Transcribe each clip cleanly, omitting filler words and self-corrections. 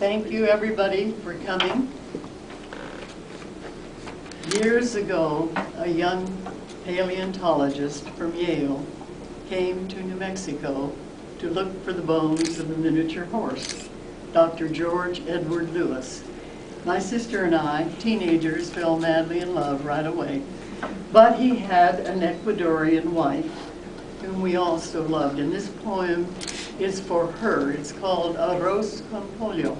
Thank you, everybody, for coming. Years ago, a young paleontologist from Yale came to New Mexico to look for the bones of a miniature horse, Dr. George Edward Lewis. My sister and I, teenagers, fell madly in love right away. But he had an Ecuadorian wife whom we also loved, and this poem is for her. It's called Arroz con Pollo.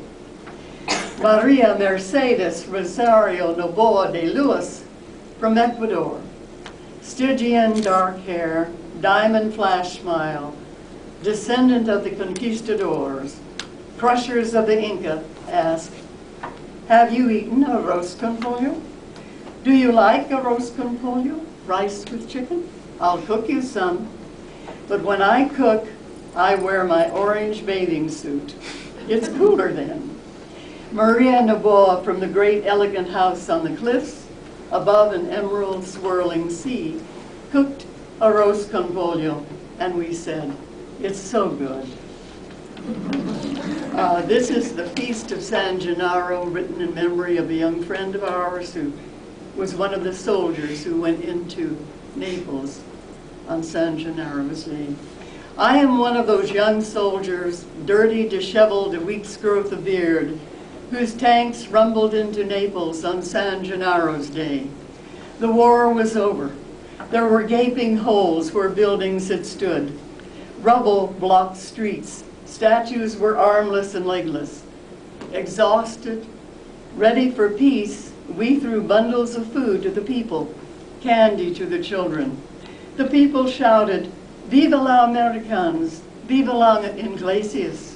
Maria Mercedes Rosario Noboa de Lewis from Ecuador. Stygian dark hair, diamond flash smile, descendant of the conquistadors, crushers of the Inca, ask, have you eaten arroz con pollo? Do you like arroz con pollo? Rice with chicken? I'll cook you some. But when I cook, I wear my orange bathing suit. It's cooler then. Maria Noboa from the great elegant house on the cliffs, above an emerald swirling sea, cooked arroz con pollo, and we said, it's so good. This is the Feast of San Gennaro, written in memory of a young friend of ours who was one of the soldiers who went into Naples on San Gennaro's Day. I am one of those young soldiers, dirty, disheveled, a week's growth of beard, whose tanks rumbled into Naples on San Gennaro's Day. The war was over. There were gaping holes where buildings had stood. Rubble blocked streets. Statues were armless and legless. Exhausted, ready for peace, we threw bundles of food to the people, candy to the children. The people shouted, Viva la Americans, Viva la Ingleses.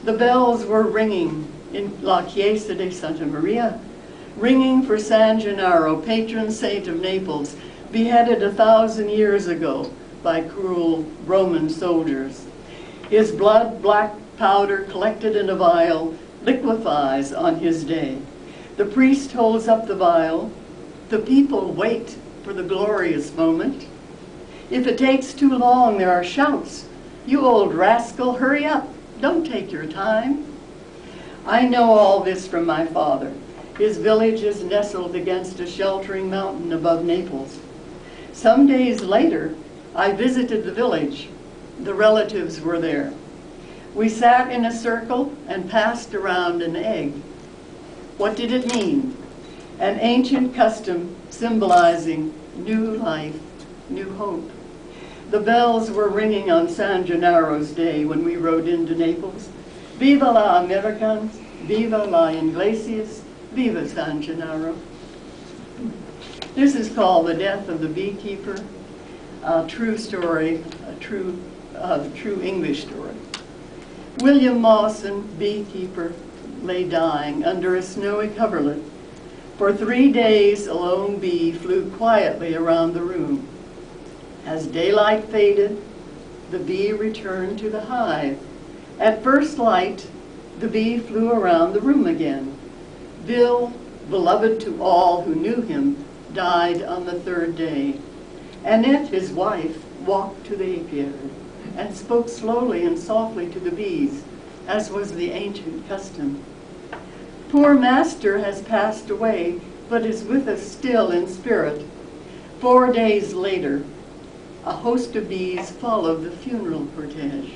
The bells were ringing in La Chiesa de Santa Maria, ringing for San Gennaro, patron saint of Naples, beheaded 1,000 years ago by cruel Roman soldiers. His blood, black powder collected in a vial, liquefies on his day. The priest holds up the vial. The people wait for the glorious moment. If it takes too long, there are shouts. You old rascal, hurry up. Don't take your time. I know all this from my father. His village is nestled against a sheltering mountain above Naples. Some days later, I visited the village. The relatives were there. We sat in a circle and passed around an egg. What did it mean? An ancient custom symbolizing new life, new hope. The bells were ringing on San Gennaro's Day when we rode into Naples. Viva la Americans, Viva la Ingleses, Viva San Gennaro. This is called The Death of the Beekeeper, a true story, a true English story. William Mawson, beekeeper, lay dying under a snowy coverlet. For 3 days, a lone bee flew quietly around the room. As daylight faded, the bee returned to the hive. At first light, the bee flew around the room again. Bill, beloved to all who knew him, died on the 3rd day. Annette, his wife, walked to the apiary and spoke slowly and softly to the bees, as was the ancient custom. Poor master has passed away, but is with us still in spirit. 4 days later, a host of bees followed the funeral cortege.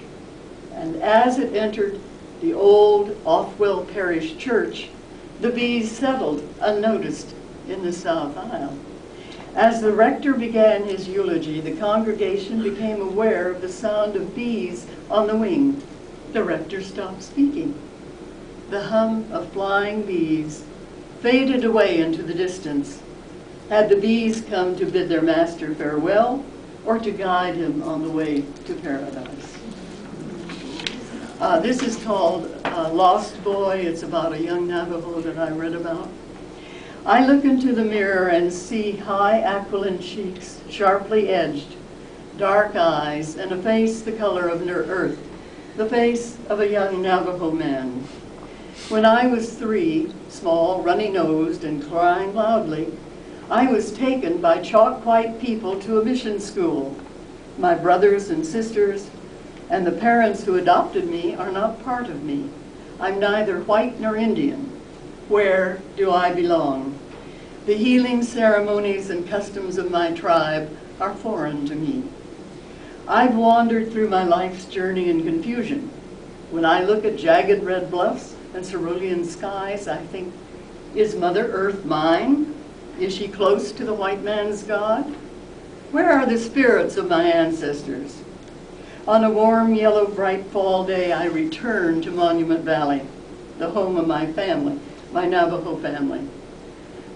And as it entered the old Offwell Parish Church, the bees settled unnoticed in the south aisle. As the rector began his eulogy, the congregation became aware of the sound of bees on the wing. The rector stopped speaking. The hum of flying bees faded away into the distance. Had the bees come to bid their master farewell or to guide him on the way to paradise? This is called Lost Boy. It's about a young Navajo that I read about. I look into the mirror and see high aquiline cheeks, sharply edged, dark eyes, and a face the color of earth, the face of a young Navajo man. When I was 3, small, runny-nosed, and crying loudly, I was taken by chalk-white people to a mission school. My brothers and sisters and the parents who adopted me are not part of me. I'm neither white nor Indian. Where do I belong? The healing ceremonies and customs of my tribe are foreign to me. I've wandered through my life's journey in confusion. When I look at jagged red bluffs and cerulean skies, I think, is Mother Earth mine? Is she close to the white man's God? Where are the spirits of my ancestors? On a warm, yellow, bright fall day, I return to Monument Valley, the home of my family, my Navajo family.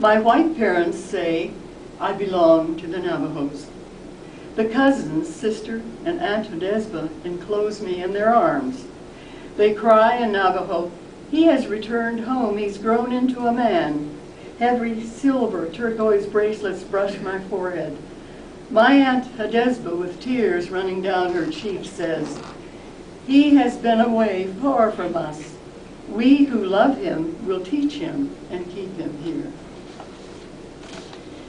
My white parents say I belong to the Navajos. The cousins, sister, and Aunt Hadesba enclose me in their arms. They cry in Navajo, "He has returned home, he's grown into a man." Heavy silver turquoise bracelets brush my forehead. My Aunt Hadesba, with tears running down her cheeks, says, "He has been away far from us. We who love him will teach him and keep him here."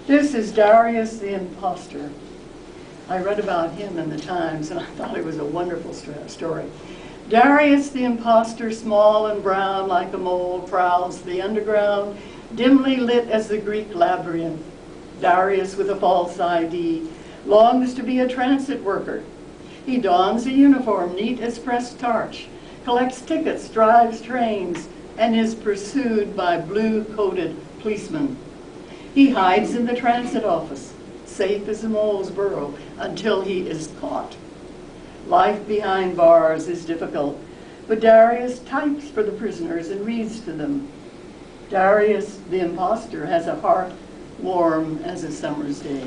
This is Darius the Imposter. I read about him in the Times, and I thought it was a wonderful story. Darius the Imposter, small and brown like a mole, prowls the underground, dimly lit as the Greek labyrinth. Darius, with a false ID, longs to be a transit worker. He dons a uniform neat as pressed starch, collects tickets, drives trains, and is pursued by blue-coated policemen. He hides in the transit office, safe as a mole's burrow, until he is caught. Life behind bars is difficult, but Darius types for the prisoners and reads to them. Darius the Imposter has a heart warm as a summer's day.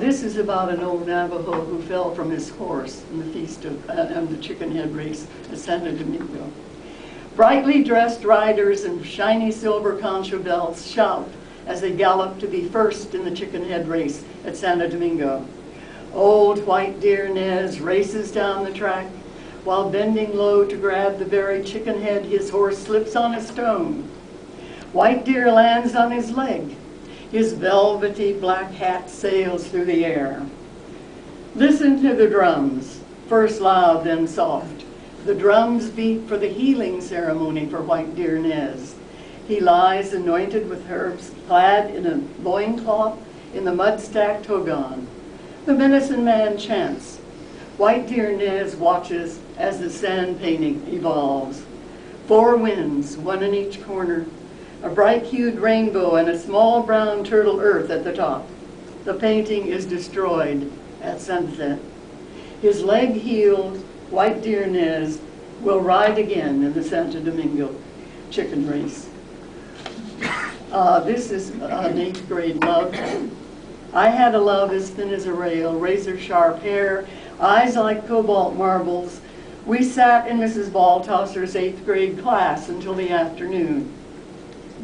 This is about an old Navajo who fell from his horse in the feast of the chicken head race at Santo Domingo. Brightly dressed riders in shiny silver concho belts shout as they gallop to be first in the chicken head race at Santo Domingo. Old white deer Nez races down the track. While bending low to grab the very chicken head, his horse slips on a stone. White deer lands on his leg. His velvety black hat sails through the air. Listen to the drums, first loud, then soft. The drums beat for the healing ceremony for white deer Nez. He lies anointed with herbs, clad in a loincloth in the mud-stacked hogan. The medicine man chants. White deer Nez watches as the sand painting evolves. 4 winds, one in each corner, a bright-hued rainbow and a small brown turtle earth at the top. The painting is destroyed at sunset. His leg healed, white deer Nez will ride again in the Santo Domingo chicken race. This is an 8th grade love. I had a love as thin as a rail, razor-sharp hair, eyes like cobalt marbles. We sat in Mrs. Balltosser's 8th grade class until the afternoon.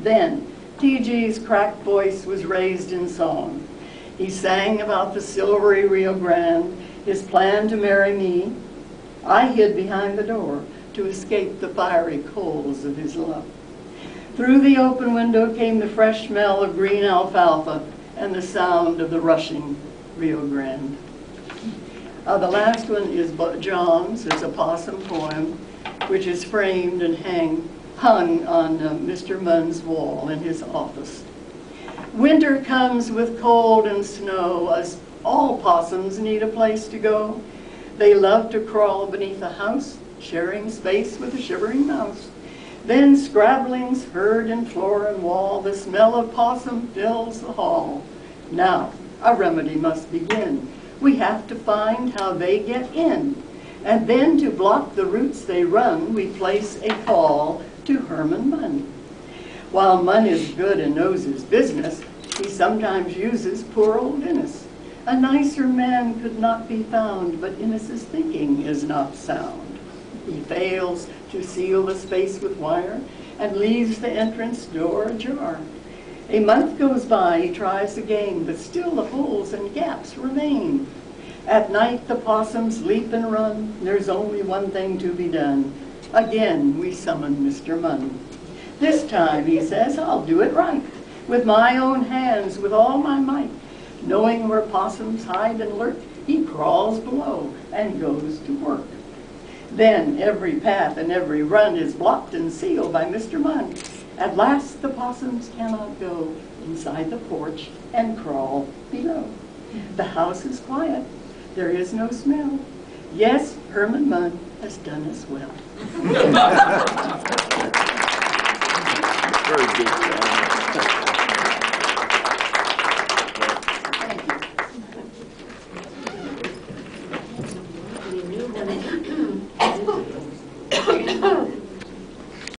Then, T.G.'s cracked voice was raised in song. He sang about the silvery Rio Grande, his plan to marry me. I hid behind the door to escape the fiery coals of his love. Through the open window came the fresh smell of green alfalfa and the sound of the rushing Rio Grande. The last one is John's. It's a possum poem, which is framed and hung on Mr. Munn's wall in his office. Winter comes with cold and snow, as all possums need a place to go. They love to crawl beneath a house, sharing space with a shivering mouse. Then scrabblings heard in floor and wall, the smell of possum fills the hall. Now, a remedy must begin. We have to find how they get in. And then to block the routes they run, we place a call to Herman Munn. While Munn is good and knows his business, he sometimes uses poor old Innes. A nicer man could not be found, but Innes's thinking is not sound. He fails to seal the space with wire and leaves the entrance door ajar. A month goes by, he tries again, but still the holes and gaps remain. At night the possums leap and run. There's only one thing to be done. Again we summon Mr. Munn. This time, he says, I'll do it right, with my own hands, with all my might. Knowing where possums hide and lurk, he crawls below and goes to work. Then every path and every run is blocked and sealed by Mr. Munn. At last the possums cannot go inside the porch and crawl below. The house is quiet. There is no smell. Yes, Herman Munn has done us well. Very good.